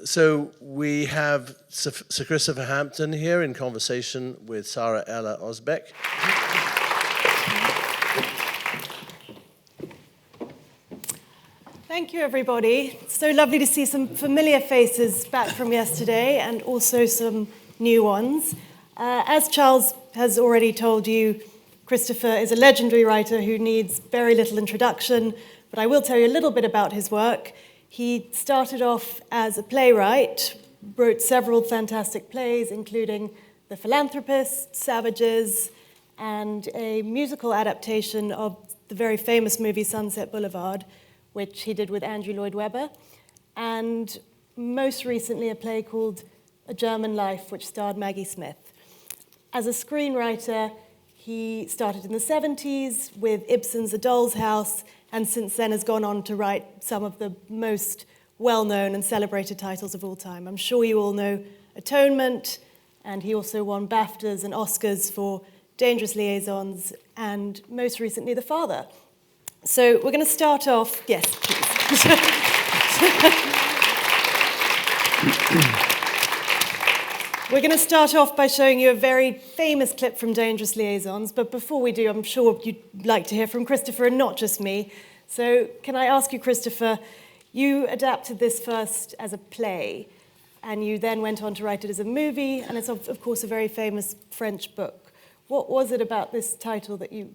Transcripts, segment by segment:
So we have Sir Christopher Hampton here in conversation with Sara-Ella Ozbek. Thank you, everybody. It's so lovely to see some familiar faces back from yesterday and also some new ones. As Charles has already told you, Christopher is a legendary writer who needs very little introduction, but I will tell you a little bit about his work. He started off as a playwright, wrote several fantastic plays, including The Philanthropist, Savages, and a musical adaptation of the very famous movie Sunset Boulevard, which he did with Andrew Lloyd Webber, and most recently a play called A German Life, which starred Maggie Smith. As a screenwriter, he started in the 70s with Ibsen's A Doll's House, and since then has gone on to write some of the most well-known and celebrated titles of all time. I'm sure you all know Atonement, and he also won BAFTAs and Oscars for Dangerous Liaisons, and most recently The Father. So we're going to start off, yes, please. We're going to start off by showing you a very famous clip from Dangerous Liaisons, but before we do, I'm sure you'd like to hear from Christopher and not just me. So can I ask you, Christopher, you adapted this first as a play, and you then went on to write it as a movie, and it's of course a very famous French book. What was it about this title that you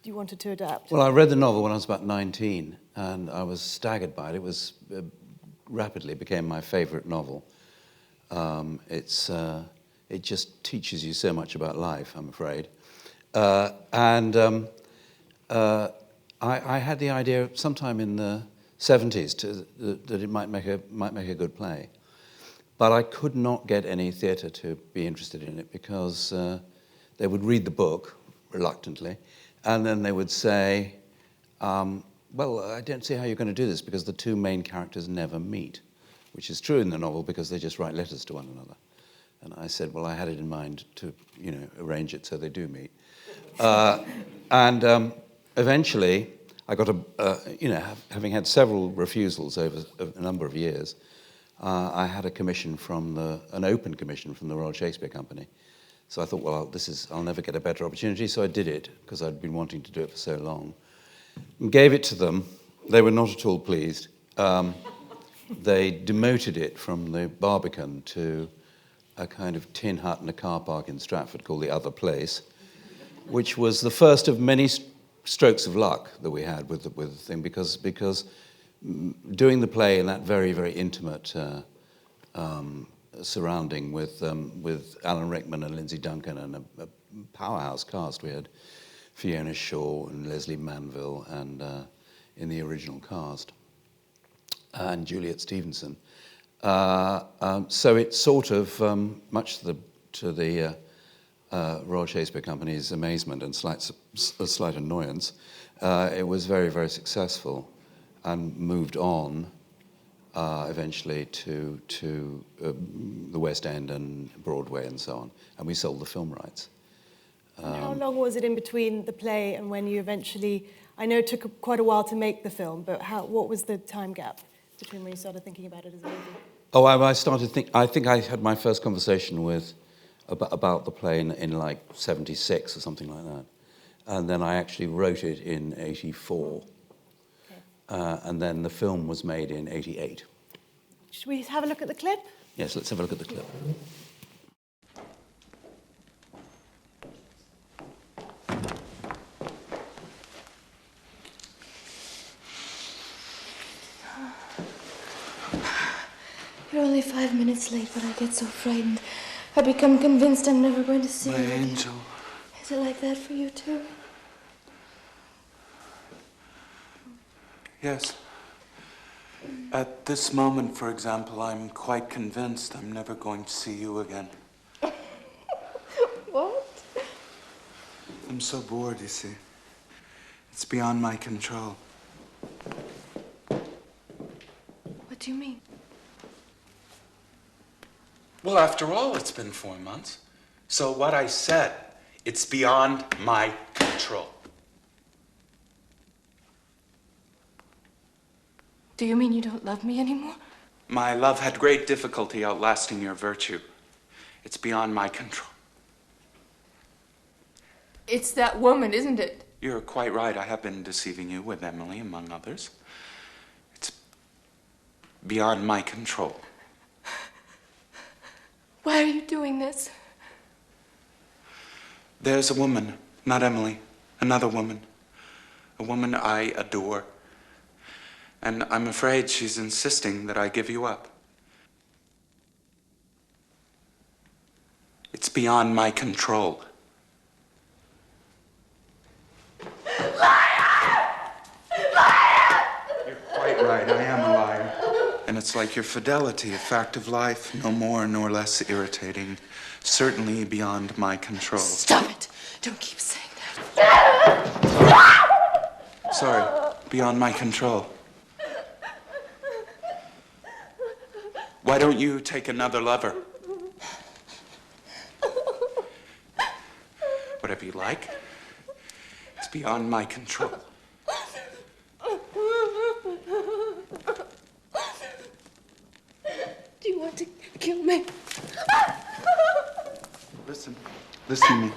wanted to adapt? Well, I read the novel when I was about 19, and I was staggered by it. It was rapidly became my favourite novel. It just teaches you so much about life, I'm afraid. I had the idea sometime in the 70s that it might make a good play, but I could not get any theatre to be interested in it because they would read the book reluctantly, and then they would say, well, I don't see how you're going to do this because the two main characters never meet, which is true in the novel because they just write letters to one another. And I said, well, I had it in mind to, arrange it so they do meet. Eventually, I got having had several refusals over a number of years, I had a commission an open commission from the Royal Shakespeare Company. So I thought, well, I'll never get a better opportunity, so I did it, because I'd been wanting to do it for so long. And gave it to them. They were not at all pleased. They demoted it from the Barbican to a kind of tin hut in a car park in Stratford called The Other Place, which was the first of many strokes of luck that we had with the thing, because doing the play in that very, very intimate surrounding with Alan Rickman and Lindsay Duncan and a powerhouse cast. We had Fiona Shaw and Leslie Manville and in the original cast, and Juliet Stevenson. So it's sort of, much to the Royal Shakespeare Company's amazement and slight annoyance, it was very, very successful and moved on eventually to the West End and Broadway and so on. And we sold the film rights. How long was it in between the play and when you eventually, I know it took quite a while to make the film, but what was the time gap between when you started thinking about it as a movie? Oh, I think I had my first conversation about the play in like 76 or something like that. And then I actually wrote it in 84. Okay. And then the film was made in 88. Should we have a look at the clip? Yes, let's have a look at the clip. You're only 5 minutes late, but I get so frightened. I become convinced I'm never going to see you again. My angel. Is it like that for you, too? Yes. At this moment, for example, I'm quite convinced I'm never going to see you again. What? I'm so bored, you see. It's beyond my control. What do you mean? Well, after all, it's been 4 months. So what I said, it's beyond my control. Do you mean you don't love me anymore? My love had great difficulty outlasting your virtue. It's beyond my control. It's that woman, isn't it? You're quite right. I have been deceiving you with Emily, among others. It's beyond my control. Why are you doing this? There's a woman, not Emily, another woman. A woman I adore. And I'm afraid she's insisting that I give you up. It's beyond my control. You're quite right, I am a liar. And it's like your fidelity, a fact of life, no more nor less irritating, certainly beyond my control. Stop it. Don't keep saying that. Sorry, beyond my control. Why don't you take another lover? Whatever you like. It's beyond my control. Do you want to kill me? Listen to me.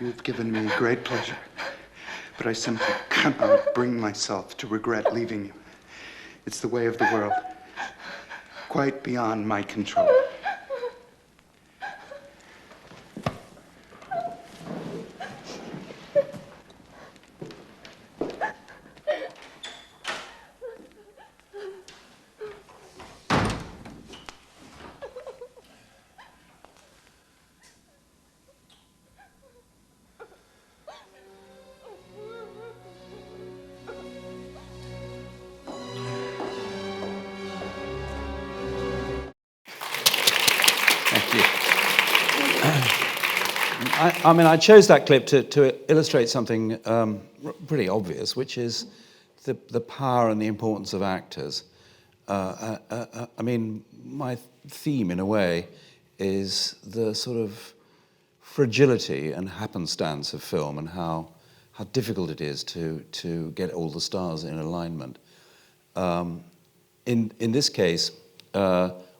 You've given me great pleasure, but I simply cannot bring myself to regret leaving you. It's the way of the world, quite beyond my control. Thank you. I chose that clip to illustrate something pretty obvious, which is the power and the importance of actors. My theme, in a way, is the sort of fragility and happenstance of film and how difficult it is to get all the stars in alignment. In this case,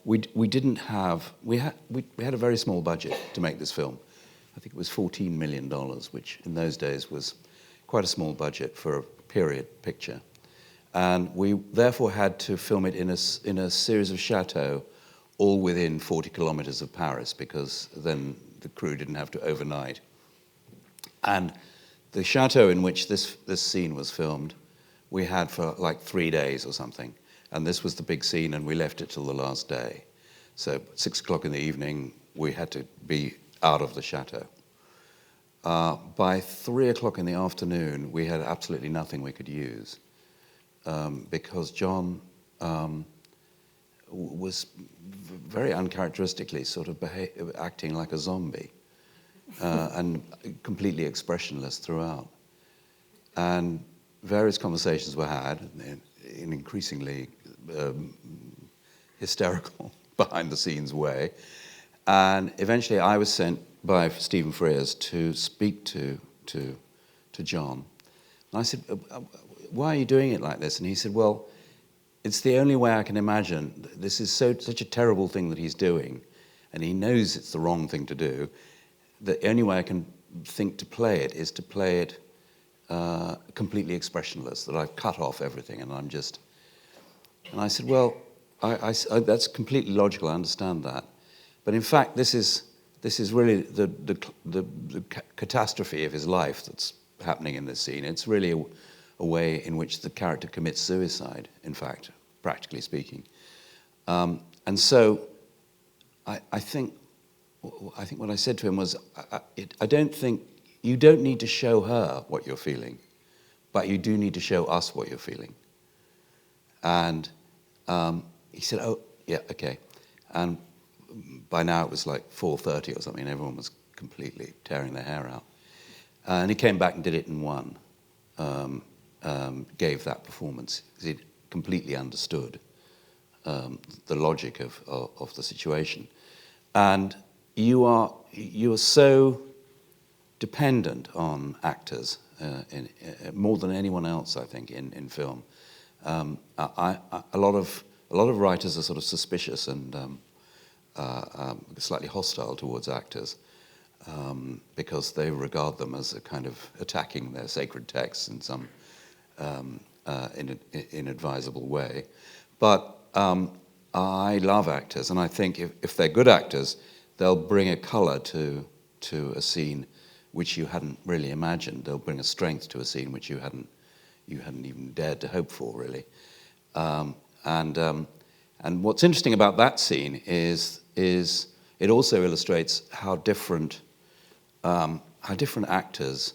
we had a very small budget to make this film. I think it was $14 million, which in those days was quite a small budget for a period picture. And we therefore had to film it in a series of chateaux, all within 40 kilometers of Paris, because then the crew didn't have to overnight. And the chateau in which this scene was filmed, we had for like 3 days or something. And this was the big scene, and we left it till the last day. So at 6 o'clock in the evening, we had to be out of the chateau. By 3 o'clock in the afternoon, we had absolutely nothing we could use because John was very uncharacteristically sort of acting like a zombie and completely expressionless throughout. And various conversations were had in increasingly hysterical, behind-the-scenes way. And eventually I was sent by Stephen Frears to speak to John. And I said, why are you doing it like this? And he said, well, it's the only way I can imagine. This is such a terrible thing that he's doing, and he knows it's the wrong thing to do. The only way I can think to play it is to play it completely expressionless, that I've cut off everything, and I'm just... And I said, well, I that's completely logical, I understand that. But in fact, this is really the catastrophe of his life that's happening in this scene. It's really a way in which the character commits suicide, in fact, practically speaking. And so I think what I said to him was, I don't think, you don't need to show her what you're feeling, but you do need to show us what you're feeling. And he said, oh, yeah, okay. And by now it was like 4:30 or something, and everyone was completely tearing their hair out. And he came back and did it in one, gave that performance. He completely understood the logic of the situation. And you are so dependent on actors, more than anyone else, I think, in film. A lot of a lot of writers are sort of suspicious and slightly hostile towards actors because they regard them as a kind of attacking their sacred texts in some inadvisable way. But I love actors, and I think if they're good actors, they'll bring a colour to a scene which you hadn't really imagined. They'll bring a strength to a scene which you hadn't even dared to hope for, really. And what's interesting about that scene is it also illustrates how different actors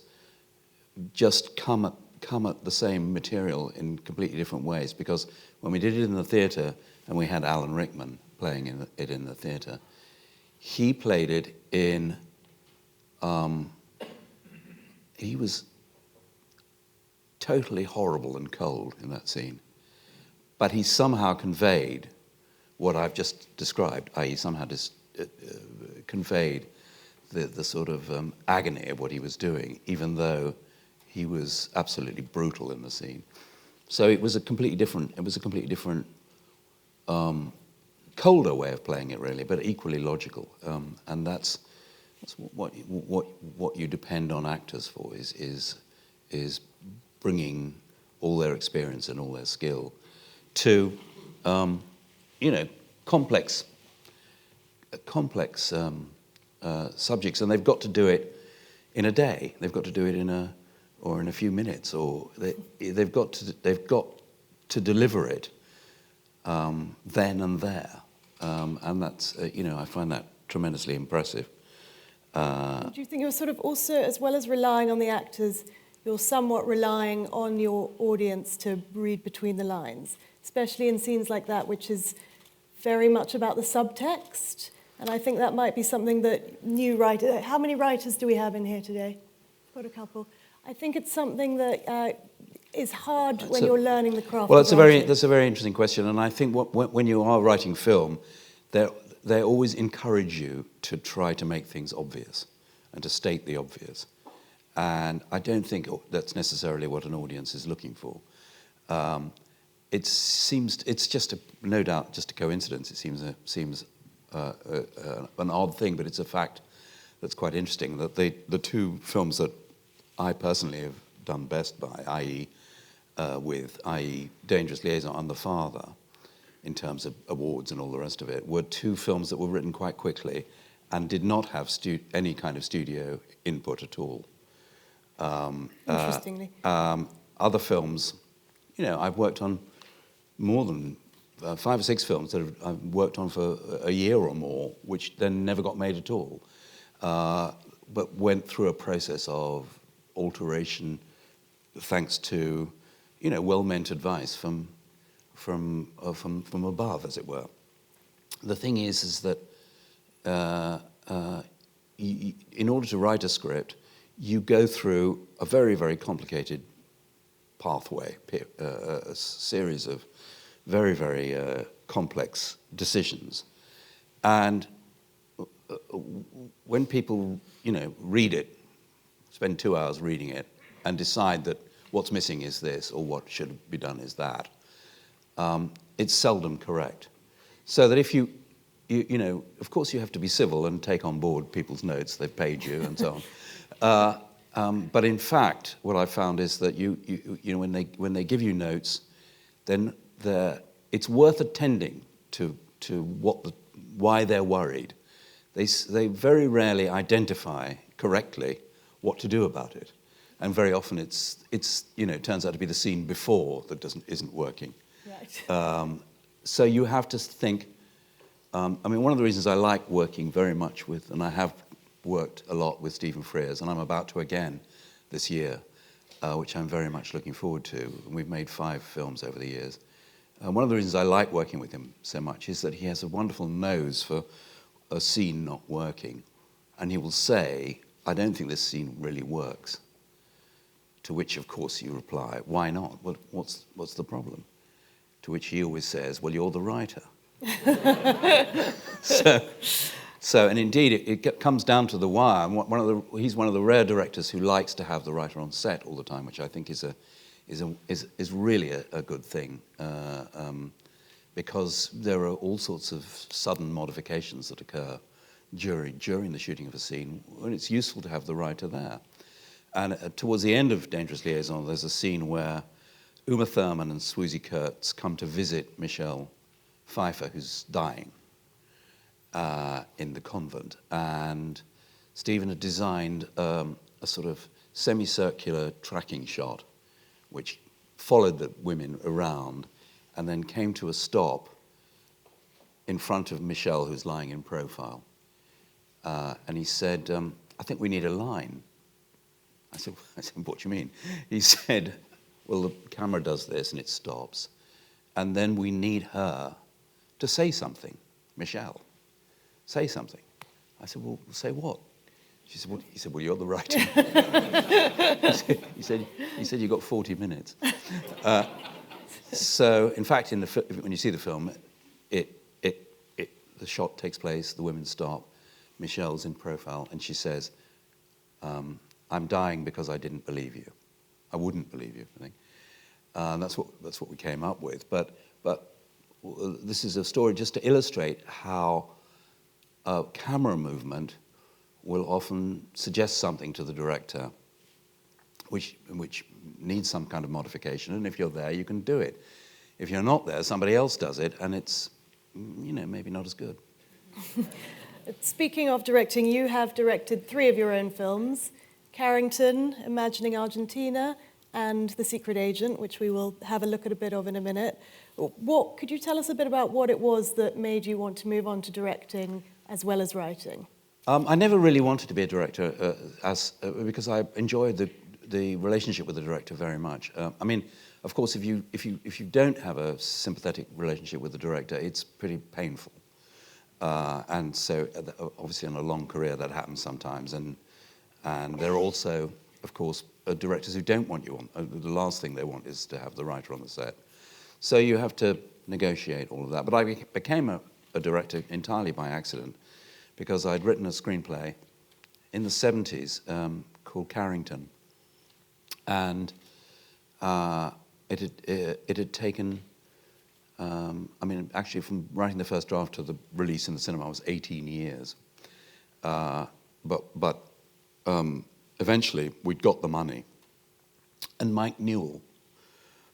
just come at the same material in completely different ways. Because when we did it in the theatre, and we had Alan Rickman playing it in the theatre, he played it in. He was totally horrible and cold in that scene, but he somehow conveyed what I've just described, i.e. somehow conveyed the sort of agony of what he was doing, even though he was absolutely brutal in the scene. So it was a completely different, colder way of playing it, really, but equally logical. And that's what you depend on actors for, is bringing all their experience and all their skill to complex subjects, and they've got to do it in a day. They've got to do it in a few minutes, or they've got to deliver it then and there, and that's I find that tremendously impressive. Do you think you're sort of also, as well as relying on the actors, you're somewhat relying on your audience to read between the lines, especially in scenes like that, which is very much about the subtext? And I think that might be something that new writers... How many writers do we have in here today? Got a couple. I think it's something that is hard when you're learning the craft. Well, that's a very interesting question, and I think when you are writing film, they always encourage you to try to make things obvious and to state the obvious. And I don't think that's necessarily what an audience is looking for. It's just no doubt just a coincidence. It seems an odd thing, but it's a fact that's quite interesting, that the two films that I personally have done best by, i.e. Dangerous Liaison and The Father, in terms of awards and all the rest of it, were two films that were written quite quickly and did not have any kind of studio input at all. Interestingly. Other films, I've worked on more than 5 or 6 films that I've worked on for a year or more, which then never got made at all, but went through a process of alteration thanks to, well-meant advice from above, as it were. The thing is that in order to write a script, you go through a very, very complicated pathway, a series of very, very complex decisions. And when people, read it, spend 2 hours reading it, and decide that what's missing is this, or what should be done is that, it's seldom correct. So that if you of course you have to be civil and take on board people's notes, they've paid you and so on. But in fact, what I found is that when they give you notes, then it's worth attending to why they're worried. They very rarely identify correctly what to do about it, and very often it turns out to be the scene before that isn't working. Right. So you have to think. One of the reasons I like working very much with, and I have worked a lot with Stephen Frears, and I'm about to again this year, which I'm very much looking forward to. We've made 5 films over the years. One of the reasons I like working with him so much is that he has a wonderful nose for a scene not working, and he will say, "I don't think this scene really works." To which, of course, you reply, "Why not? Well, what's the problem?" To which he always says, "Well, you're the writer." So, and indeed, it comes down to the wire. And he's one of the rare directors who likes to have the writer on set all the time, which I think is really a good thing, because there are all sorts of sudden modifications that occur during the shooting of a scene, and it's useful to have the writer there. And towards the end of Dangerous Liaison, there's a scene where Uma Thurman and Swoosie Kurtz come to visit Michelle Pfeiffer, who's dying in the convent. And Stephen had designed a sort of semicircular tracking shot, which followed the women around and then came to a stop in front of Michelle, who's lying in profile. And he said, I think we need a line. I said, what do you mean? He said, well, the camera does this and it stops. And then we need her to say something. Michelle, say something. I said, well, say what? She said, well, he said, well, you're the writer. he said, you've got 40 minutes. So, in fact, when you see the film, the shot takes place, the women stop, Michelle's in profile, and she says, I'm dying because I didn't believe you. I wouldn't believe you, I think. That's what we came up with. But this is a story just to illustrate how camera movement will often suggest something to the director which needs some kind of modification, and if you're there, you can do it. If you're not there, somebody else does it, and it's, maybe not as good. Speaking of directing, you have directed 3 of your own films, Carrington, Imagining Argentina, and The Secret Agent, which we will have a look at a bit of in a minute. Could you tell us a bit about what it was that made you want to move on to directing as well as writing? I never really wanted to be a director because I enjoyed the relationship with the director very much. Of course, if you don't have a sympathetic relationship with the director, it's pretty painful. And so, obviously, in a long career, that happens sometimes. And there are also, of course, directors who don't want you on. The last thing they want is to have the writer on the set. So you have to negotiate all of that. But I became a director entirely by accident because I'd written a screenplay in the 70s called Carrington. And it had taken, actually from writing the first draft to the release in the cinema was 18 years. But eventually we'd got the money, and Mike Newell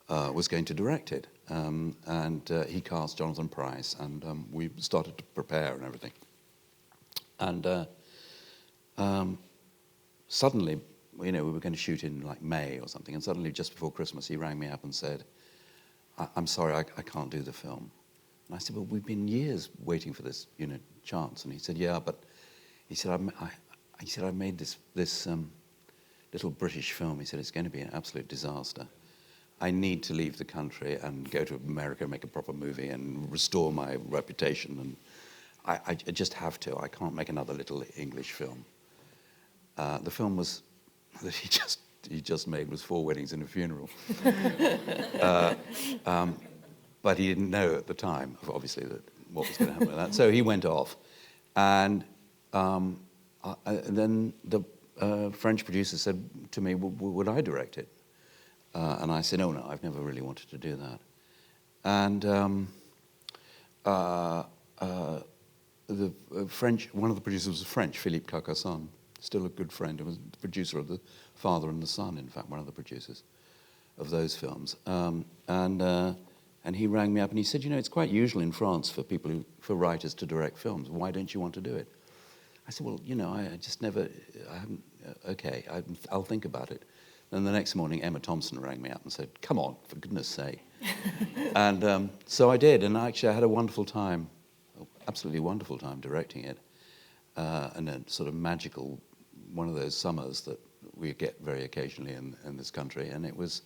was going to direct it. And he cast Jonathan Pryce, and we started to prepare and everything. And suddenly, we were going to shoot in like May or something, and suddenly just before Christmas he rang me up and said, I'm sorry, I can't do the film. And I said, well, we've been years waiting for this chance. And he said, yeah, but he said, I made this little British film. He said, it's going to be an absolute disaster. I need to leave the country and go to America and make a proper movie and restore my reputation. And I just have to. I can't make another little English film. The film that he just made was 4 Weddings and a Funeral. But he didn't know at the time, obviously, what was going to happen with that. So he went off. And then the French producer said to me, would I direct it? And I said, no, I've never really wanted to do that. And the French, one of the producers was French, Philippe Carcassonne, still a good friend. He was the producer of The Father and the Son, in fact, one of the producers of those films. And he rang me up and he said, it's quite usual in France for writers to direct films. Why don't you want to do it? I said, well, I just never, I haven't, okay, I'll think about it. Then the next morning, Emma Thompson rang me up and said, come on, for goodness sake. And so I did, and actually I had a wonderful time, absolutely wonderful time directing it, and a sort of magical, one of those summers that we get very occasionally in this country, and it was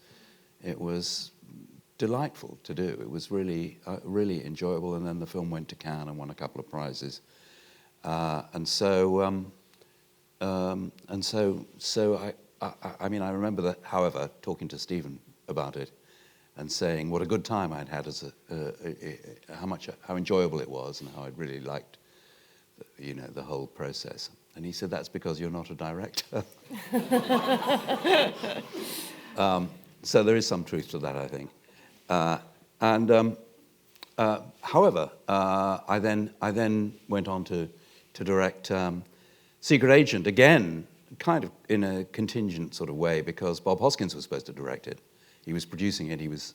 delightful to do. It was really, really enjoyable, and then the film went to Cannes and won a couple of prizes. And so I remember that, however, talking to Stephen about it and saying what a good time I'd had how enjoyable it was and how I'd really liked, the whole process. And he said, that's because you're not a director. So there is some truth to that, I think. However, I then went on to direct Secret Agent, again, kind of in a contingent sort of way, because Bob Hoskins was supposed to direct it. He was producing it. He was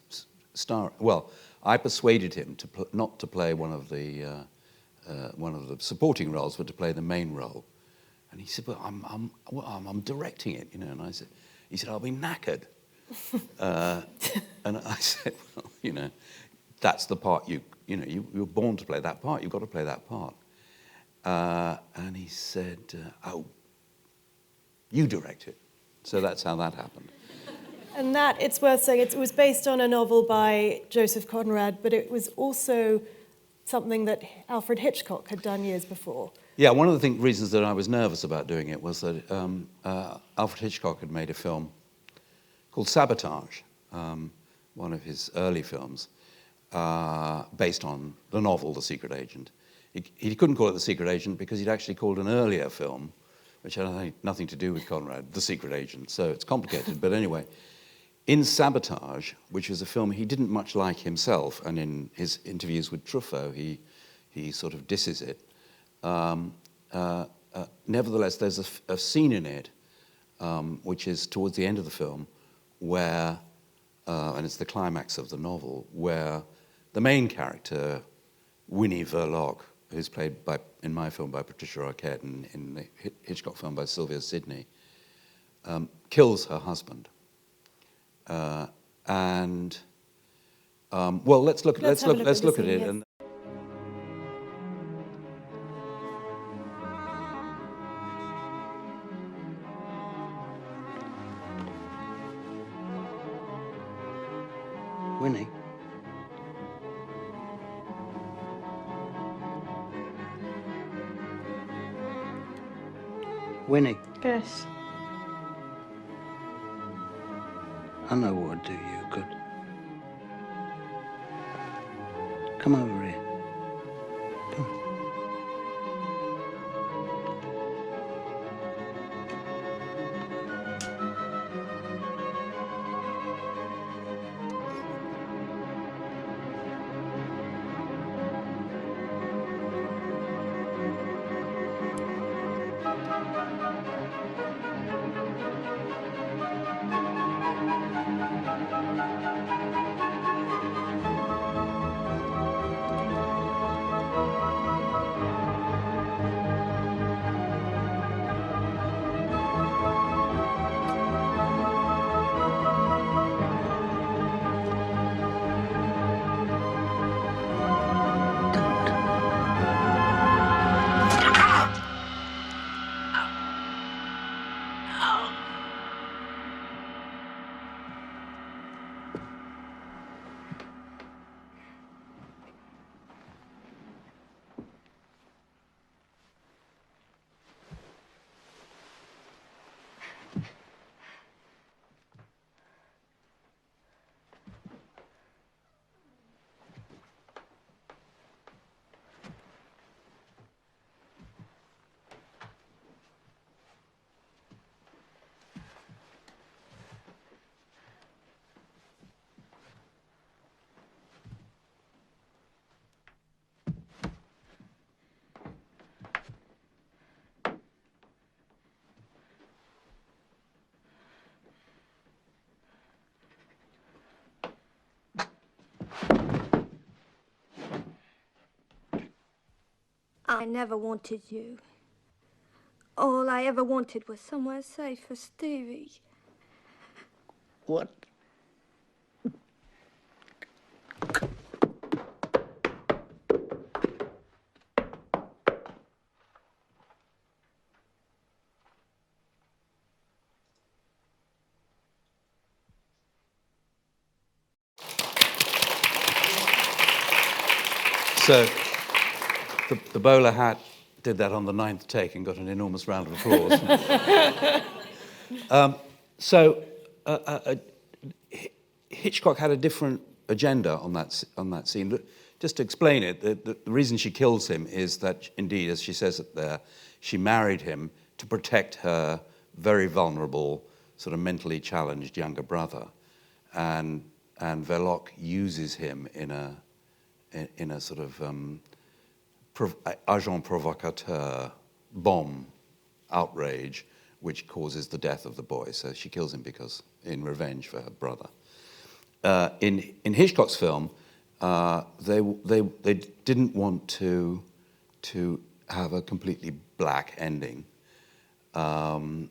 Well, I persuaded him not to play one of the supporting roles, but to play the main role. And he said, "Well, I'm directing it, you know." And he said, "I'll be knackered." And I said, "Well, you know, that's the part you were born to play that part. You've got to play that part." And he said, "Oh, you direct it." So that's how that happened. And that, it's worth saying, it was based on a novel by Joseph Conrad, but it was also something that Alfred Hitchcock had done years before. Yeah, one of the reasons that I was nervous about doing it was that Alfred Hitchcock had made a film called Sabotage, one of his early films, based on the novel The Secret Agent. He couldn't call it The Secret Agent because he'd actually called an earlier film, which had nothing to do with Conrad, The Secret Agent, so it's complicated. But anyway, in Sabotage, which was a film he didn't much like himself, and in his interviews with Truffaut, he sort of disses it. Nevertheless, there's a scene in it, which is towards the end of the film, where, and it's the climax of the novel, where the main character, Winnie Verloc, who's played in my film by Patricia Arquette and in the Hitchcock film by Sylvia Sidney, kills her husband. Well, let's look at it. And Winnie. Winnie, Yes. I know what would do you good. Come over here. Come on. I never wanted you. All I ever wanted was somewhere safe for Stevie. What? so the bowler hat did that on the 9th take and got an enormous round of applause. Hitchcock had a different agenda on that scene. Just to explain it, the reason she kills him is that, indeed, as she says it there, she married him to protect her very vulnerable, sort of mentally challenged younger brother, and Verloc uses him in in a sort of agent provocateur bomb outrage, which causes the death of the boy. So she kills him because in revenge for her brother. In Hitchcock's film, they didn't want to have a completely black ending, so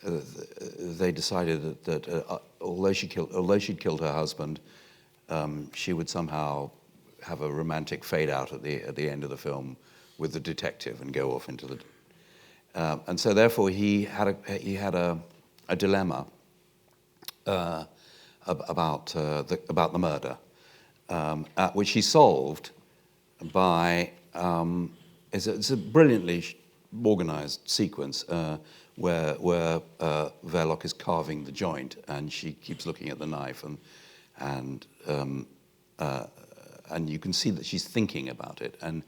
they decided that although she'd killed her husband, she would somehow have a romantic fade out at the end of the film with the detective and go off into the. And so therefore he had a dilemma about the murder, which he solved by it's a brilliantly organized sequence where Verloc is carving the joint and she keeps looking at the knife and you can see that she's thinking about it and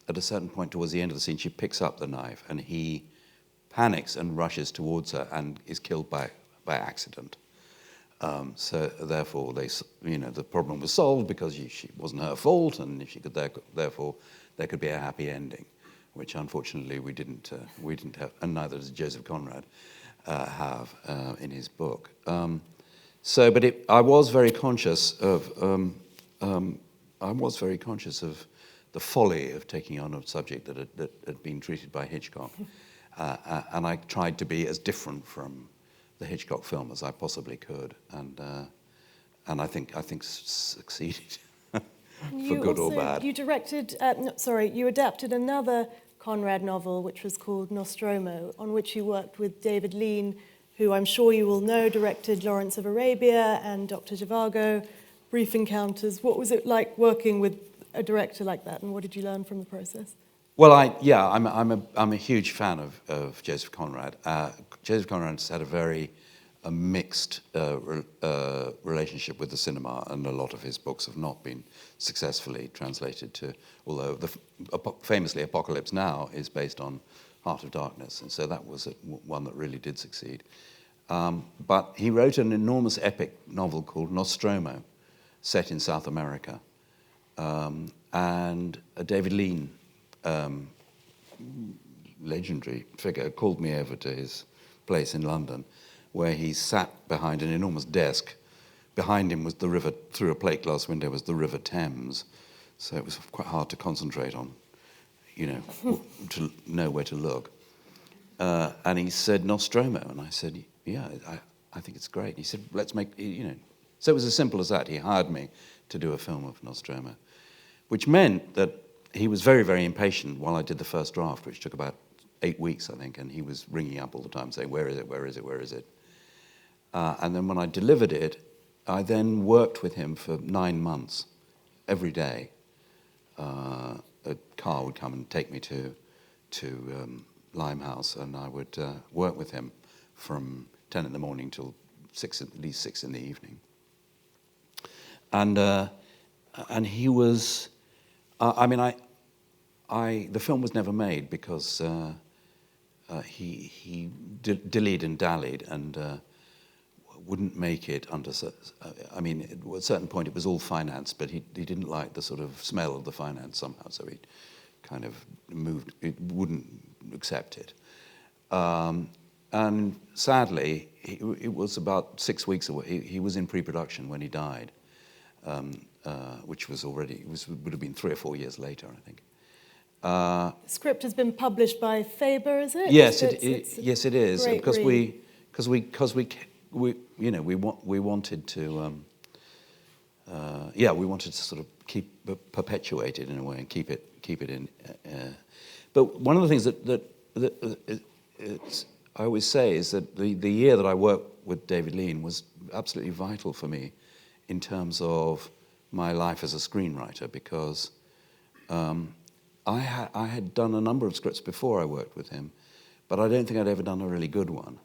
at a certain point towards the end of the scene she picks up the knife and he panics and rushes towards her and is killed by accident. So therefore, the problem was solved because she wasn't her fault, and she could therefore there could be a happy ending, which unfortunately we didn't have, and neither does Joseph Conrad have in his book. I was very conscious of the folly of taking on a subject that had been treated by Hitchcock, and I tried to be as different from the Hitchcock film as I possibly could, and I think succeeded for good or bad. You directed, you adapted another Conrad novel, which was called Nostromo, on which you worked with David Lean, who I'm sure you will know directed Lawrence of Arabia and Dr. Zhivago, Brief Encounters. What was it like working with a director like that, and what did you learn from the process? Well, I'm a huge fan of Joseph Conrad. Joseph Conrad's had a very mixed relationship with the cinema, and a lot of his books have not been successfully translated to. Although famously Apocalypse Now is based on Heart of Darkness, and so that was one that really did succeed. But he wrote an enormous epic novel called Nostromo, set in South America, and David Lean. Legendary figure, called me over to his place in London, where he sat behind an enormous desk. Behind him was the river, through a plate glass window was the River Thames, so it was quite hard to concentrate on, to know where to look. And he said Nostromo, and I said, yeah, I think it's great. He said, let's make, So it was as simple as that. He hired me to do a film of Nostromo, which meant that he was very, very impatient while I did the first draft, which took about 8 weeks, I think, and he was ringing up all the time saying, where is it, where is it, where is it? And then when I delivered it, I then worked with him for 9 months, every day. A car would come and take me to Limehouse, and I would work with him from 10 in the morning till at least 6 in the evening. And he was... the film was never made because he dillied and dallied and wouldn't make it under. At a certain point it was all finance, but he didn't like the sort of smell of the finance somehow, so he kind of moved. It wouldn't accept it, and sadly, it was about 6 weeks away. He was in pre-production when he died. Which was would have been 3 or 4 years later, I think. The script has been published by Faber, is it? Yes, yes, it is. Because read. we wanted to, we wanted to sort of perpetuate it in a way and keep it in. But one of the things that I always say is that the year that I worked with David Lean was absolutely vital for me in terms of my life as a screenwriter, because I had done a number of scripts before I worked with him, but I don't think I'd ever done a really good one.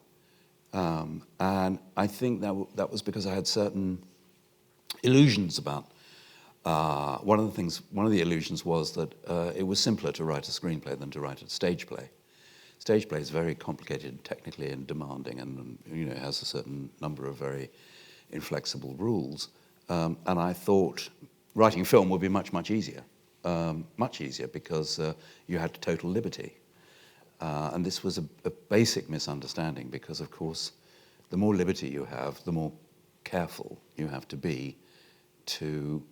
And I think that was because I had certain illusions about. One of the illusions was that it was simpler to write a screenplay than to write a stage play. Stage play is very complicated technically and demanding, and has a certain number of very inflexible rules. And I thought writing film would be much, much easier because you had total liberty. And this was a basic misunderstanding because, of course, the more liberty you have, the more careful you have to be to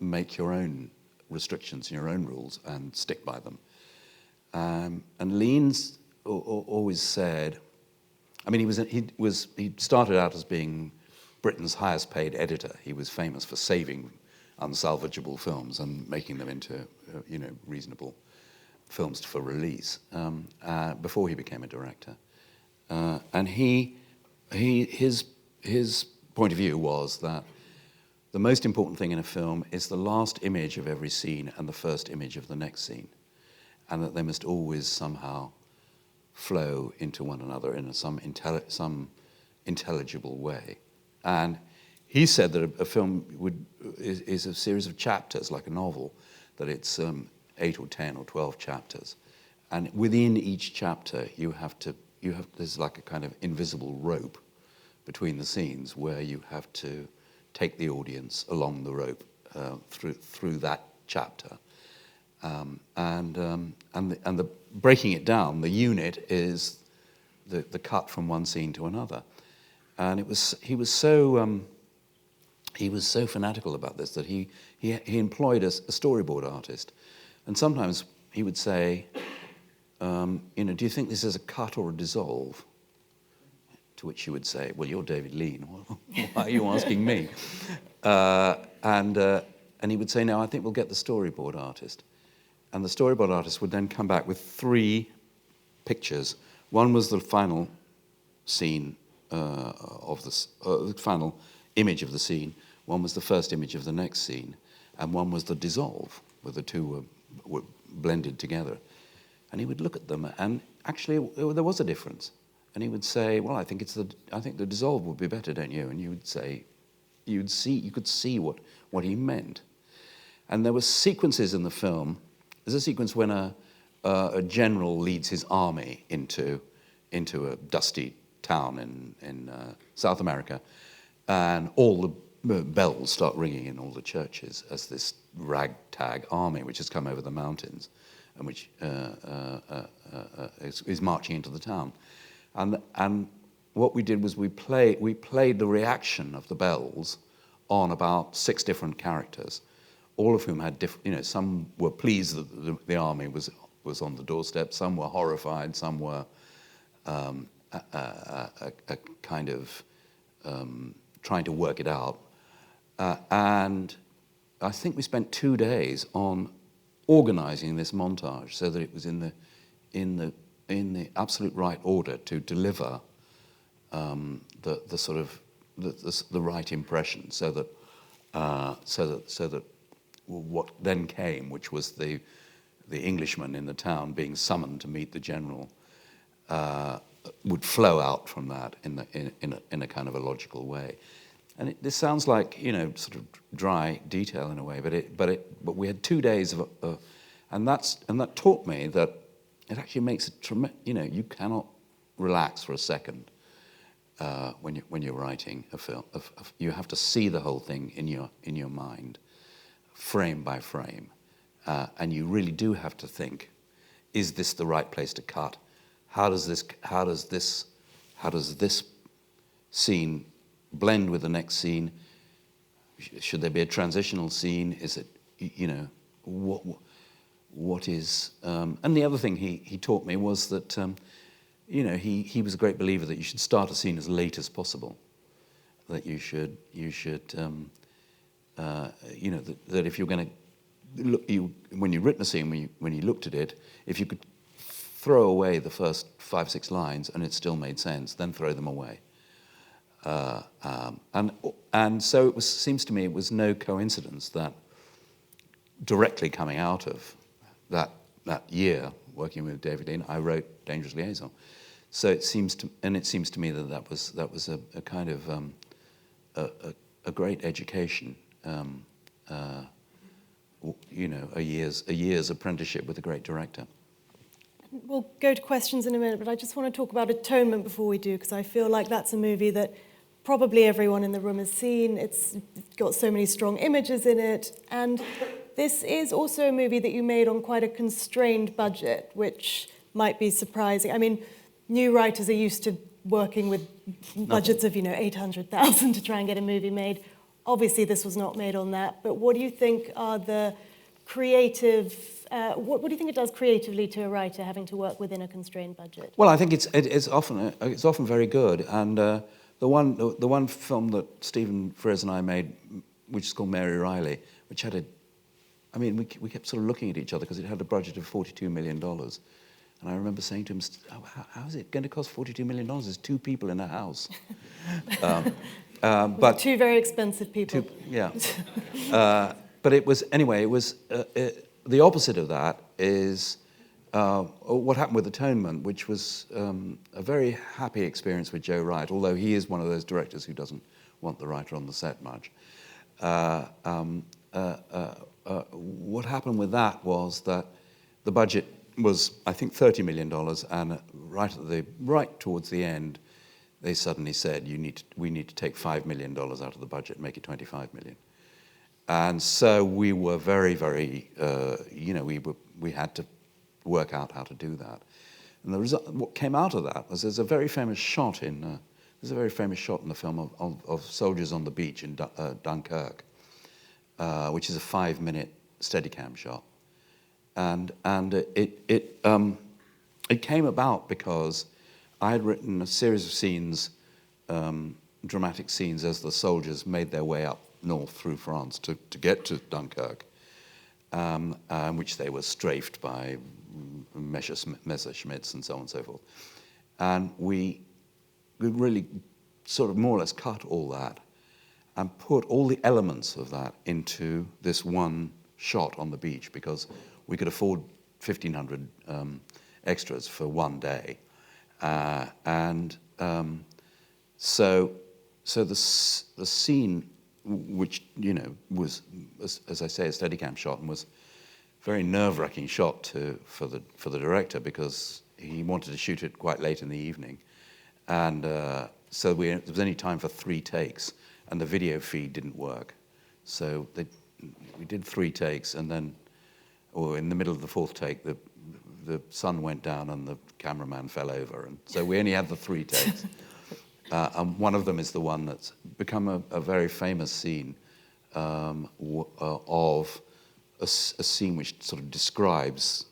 make your own restrictions, your own rules, and stick by them. And Lean's always said, I mean, he started out as being Britain's highest paid editor. He was famous for saving unsalvageable films and making them into, reasonable films for release before he became a director. And his point of view was that the most important thing in a film is the last image of every scene and the first image of the next scene, and that they must always somehow flow into one another in some intelligible way. And he said that a film is a series of chapters, like a novel, that it's 8 or 10 or 12 chapters, and within each chapter there's like a kind of invisible rope between the scenes where you have to take the audience along the rope through that chapter, and the breaking it down, the unit is the cut from one scene to another, and he was so fanatical about this that he employed a storyboard artist, and sometimes he would say, do you think this is a cut or a dissolve? To which you would say, well, you're David Lean. Why are you asking me? And he would say, no, I think we'll get the storyboard artist. And the storyboard artist would then come back with 3 pictures. One was the final scene of the final image of the scene. One was the first image of the next scene. And one was the dissolve, where the two were blended together. And he would look at them, and actually there was a difference. And he would say, well, I think the dissolve would be better, don't you? And you would say, you could see what he meant. And there were sequences in the film. There's a sequence when a general leads his army into a dusty town in South America, and all the bells start ringing in all the churches as this ragtag army, which has come over the mountains, and which is marching into the town. And what we did was we played the reaction of the bells on about 6 different characters, all of whom had different. Some were pleased that the army was on the doorstep. Some were horrified. Some were a kind of trying to work it out. And I think we spent 2 days on organizing this montage so that it was in the absolute right order to deliver the right impression, so that what then came, which was the Englishman in the town being summoned to meet the general, would flow out from that in a kind of a logical way. And this sounds like sort of dry detail in a way, but we had 2 days of and that taught me that it actually makes it tremendous. You cannot relax for a second when you're writing a film. You have to see the whole thing in your mind, frame by frame, and you really do have to think: is this the right place to cut? How does this scene blend with the next scene? Should there be a transitional scene? Is it what is? And the other thing he taught me was that he was a great believer that you should start a scene as late as possible. That you should that if you're going to look, when you've written a scene, when you looked at it, if you could throw away the first 5, 6 lines and it still made sense, then throw them away. And so seems to me it was no coincidence that directly coming out of that year working with David Lean, I wrote Dangerous Liaison. So it seems to me that was a kind of a great education, a year's apprenticeship with a great director. We'll go to questions in a minute, but I just want to talk about Atonement before we do, because I feel like that's a movie that probably everyone in the room has seen. It's got so many strong images in it. And this is also a movie that you made on quite a constrained budget, which might be surprising. I mean, new writers are used to working with budgets of, 800,000 to try and get a movie made. Obviously, this was not made on that. But what do you think are the creative... what do you think it does creatively to a writer having to work within a constrained budget? Well, I think it's often very good, and the one film that Stephen Frears and I made, which is called Mary Riley, which had we kept sort of looking at each other because it had a budget of $42 million, and I remember saying to him, "How is it going to cost $42 million? There's 2 people in a house." But 2 very expensive people. But it was the opposite of that is what happened with Atonement, which was a very happy experience with Joe Wright, although he is one of those directors who doesn't want the writer on the set much. What happened with that was that the budget was, I think, $30 million, and right towards the end, they suddenly said, we need to take $5 million out of the budget and make it $25 million. And so we were very, very, we had to work out how to do that. And the result, what came out of that was there's a very famous shot in the film of soldiers on the beach in Dunkirk, which is a 5-minute Steadicam shot, and it came about because I had written a series of scenes, dramatic scenes, as the soldiers made their way up north through France to get to Dunkirk, which they were strafed by Messerschmitts and so on and so forth. And we really sort of more or less cut all that and put all the elements of that into this one shot on the beach because we could afford 1,500 extras for one day. So the scene, which was, as I say, a Steadicam shot, and was a very nerve-wracking shot for the director because he wanted to shoot it quite late in the evening, and so there was only time for 3 takes, and the video feed didn't work, so we did 3 takes, and then, in the middle of the 4th take, the sun went down and the cameraman fell over, and so we only had the 3 takes. And one of them is the one that's become a very famous scene of a scene which sort of describes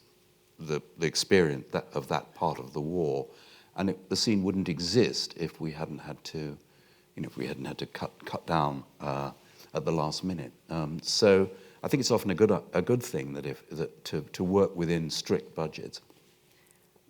the experience of that part of the war, and the scene wouldn't exist if we hadn't had to, cut down at the last minute. So I think it's often a good thing to work within strict budgets.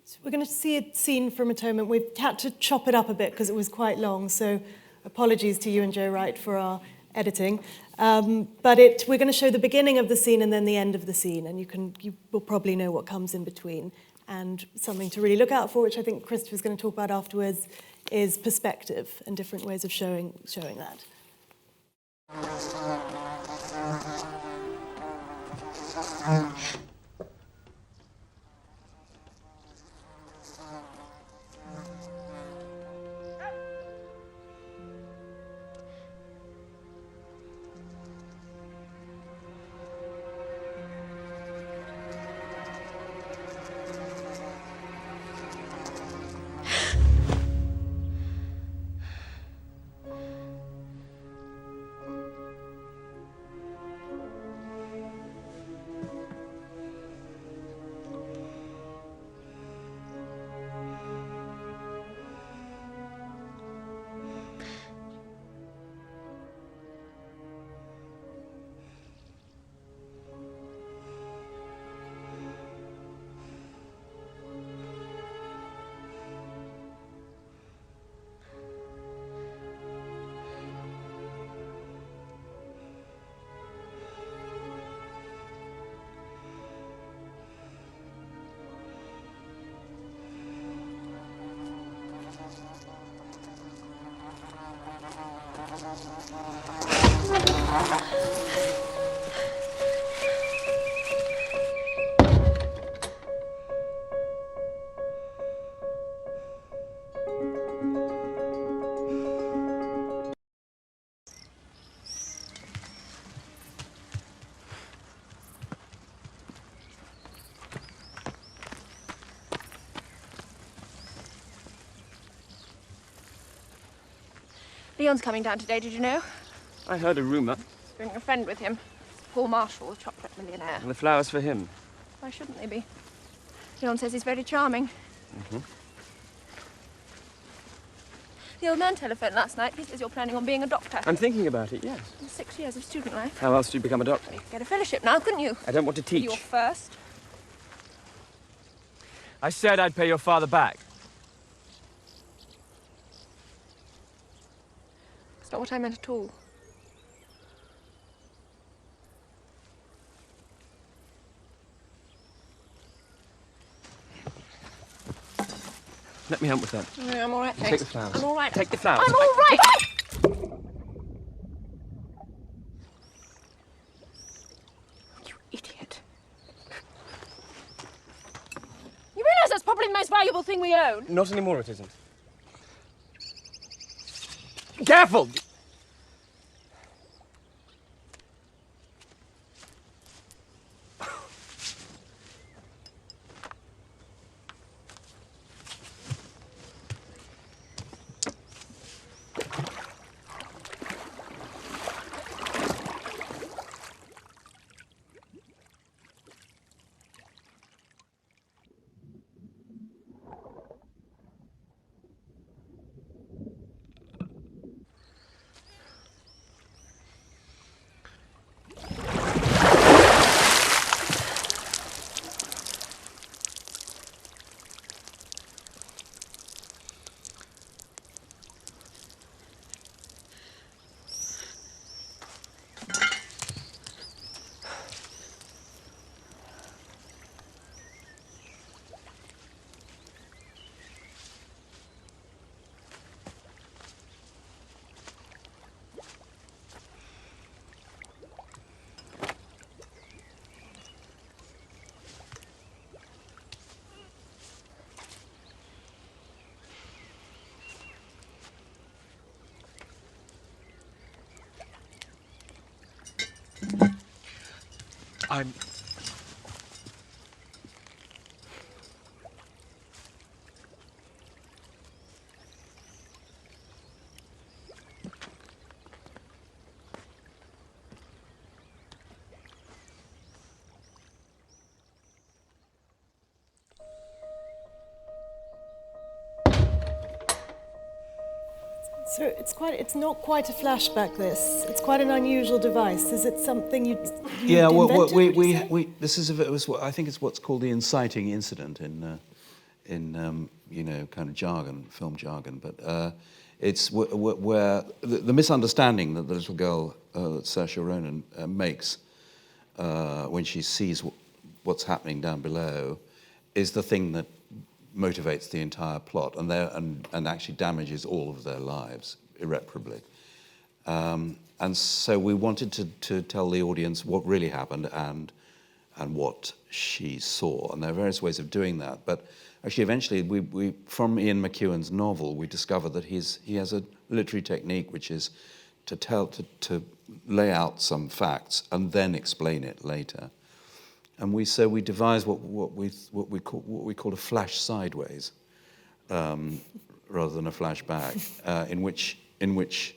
So we're going to see a scene from Atonement. We've had to chop it up a bit because it was quite long, so apologies to you and Joe Wright for our editing. But we're going to show the beginning of the scene and then the end of the scene, and you will probably know what comes in between. And something to really look out for, which I think Christopher's going to talk about afterwards, is perspective and different ways of showing that. Leon's coming down today, did you know? I heard a rumour. He's bringing a friend with him. Paul Marshall, the chocolate millionaire. And the flowers for him. Why shouldn't they be? Leon says he's very charming. Mm-hmm. The old man telephoned last night. He says you're planning on being a doctor. I'm thinking about it, yes. In 6 years of student life. How else do you become a doctor? You could get a fellowship now, couldn't you? I don't want to teach. You're first. I said I'd pay your father back. That's not what I meant at all. Let me help with that. No, I'm all right, thanks. Take the flowers. I'm all right. Take the flowers. I'm all right! You idiot. You realise that's probably the most valuable thing we own? Not anymore, it isn't. Careful! I'm... So it's not quite a flashback, this. It's quite an unusual device. Is it something you Yeah, well, invented, would you say? this is I think it's what's called the inciting incident in you know, kind of jargon, film jargon. But it's where the misunderstanding that the little girl that Saoirse Ronan makes when she sees what's happening down below is the thing that motivates the entire plot and actually damages all of their lives irreparably. And so we wanted to tell the audience what really happened and what she saw. And there are various ways of doing that. But actually, eventually, we from Ian McEwan's novel, we discovered that he has a literary technique which is to lay out some facts and then explain it later. And we devised what we call a flash sideways, rather than a flashback, in which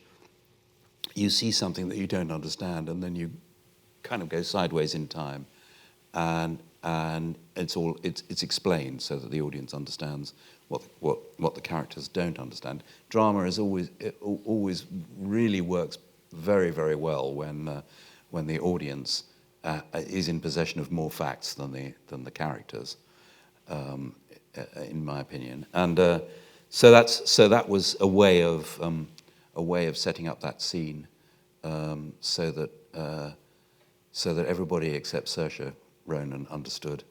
you see something that you don't understand, and then you kind of go sideways in time, and it's explained so that the audience understands what the characters don't understand. Drama is always really works very, very well when the audience is in possession of more facts than the characters, in my opinion. And so that was a way of setting up that scene, so that everybody except Saoirse Ronan understood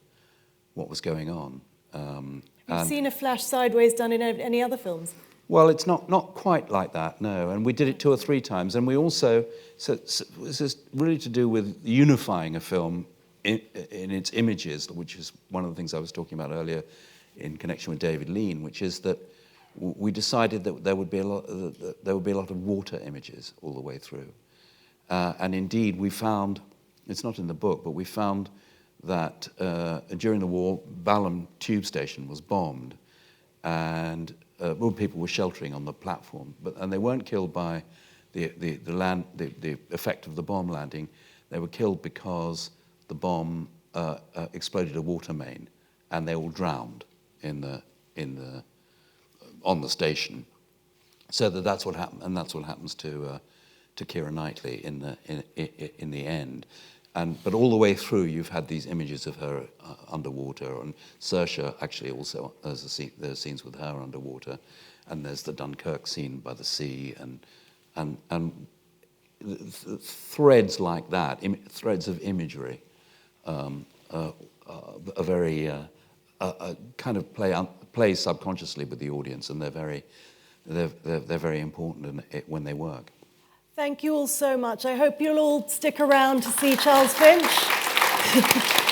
what was going on. Have you seen a flash sideways done in any other films? Well, it's not quite like that, no. And we did it 2 or 3 times. And we also, so this is really to do with unifying a film in its images, which is one of the things I was talking about earlier in connection with David Lean, which is that we decided that there would be a lot of water images all the way through. And indeed, we found, it's not in the book, but we found that during the war, Balham tube station was bombed. And people were sheltering on the platform, and they weren't killed by the effect of the bomb landing. They were killed because the bomb exploded a water main, and they all drowned on the station. So that's what happened, and that's what happens to Keira Knightley in the end. But all the way through, you've had these images of her underwater, and Saoirse actually also there's scenes with her underwater, and there's the Dunkirk scene by the sea, and threads like that, threads of imagery, are very kind of play subconsciously with the audience, and they're very important when they work. Thank you all so much. I hope you'll all stick around to see Charles Finch.